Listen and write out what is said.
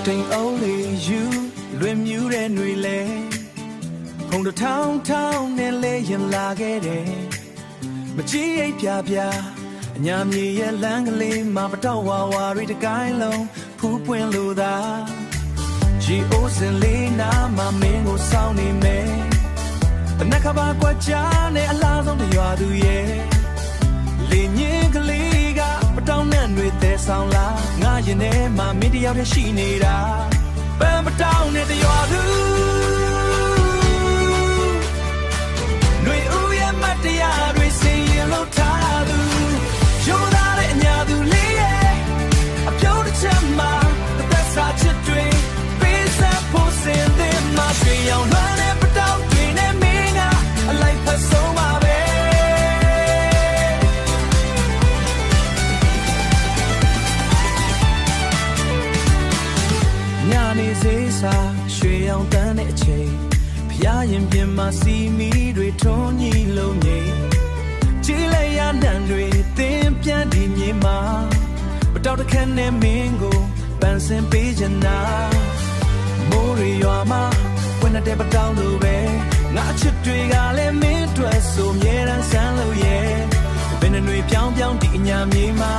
Ding only you လွင်မြူးတဲ့ຫນွေလဲဖုန်တစ်ထောင်ထောင်နဲ့လဲရင်လာခဲ့တယ်မကြည့်အိပ်ပြပြအညာမြေရဲ့လမ်းကလေးမှာပတော့ဝါဝါတွေတကိုင်းလုံးဖူးပွင့်လို့သာဂျီအိုစင်လေးနာမမင်းကိုစောင်းနေမယ်တနက်ခါပါကွက်ချာနဲ့အလားဆုံးတရွာသူရဲ့လေညင်းကလေးကပတောင်းနဲ့ຫນွေသေးဆောင်လာငါရင်ထဲမှာမင်းတယောက်တည်းရှိနေတာပန်းပတောင်းနဲ့တရွာသူຫນွေဦးရဲ့မတ်တရားတွေစင်ရင်လို့ထားသူရိုးသားတဲ့အညာသူလေးရဲ့အပြုံးတစ်ချက်မှာသက်စာချစ်တွေပေးဆက်ဖို့စင်တဲ့မှာရွှေရောင်လွှမ်းတဲ့ပတောင်းတွေနဲ့မင်းကအလိုက်ဖက်ဆုံးပါပဲနေစေးစာရွှေရောင်တန်းတဲ့အချိန်ဖျားရင်ပြင်မှာစီမီတွေထွန်းညီလုံးငိမ့်ကြည်လိုက်ရနံတွေသင်ပြန်ဒီမြေမှာပတောက်တစ်ခက်နဲ့မင်းကိုပန်းစင်ပေးချင်တာမိုးရီရွာမှာဝင်တဲ့ပတောက်လိုပဲငါချစ်တွေကလည်းမင်းအတွက်ဆိုမြဲတမ်းဆန်းလို့ရဲ့ဘယ်နှွေပြောင်းပြောင်းဒီအညာမြေမှာ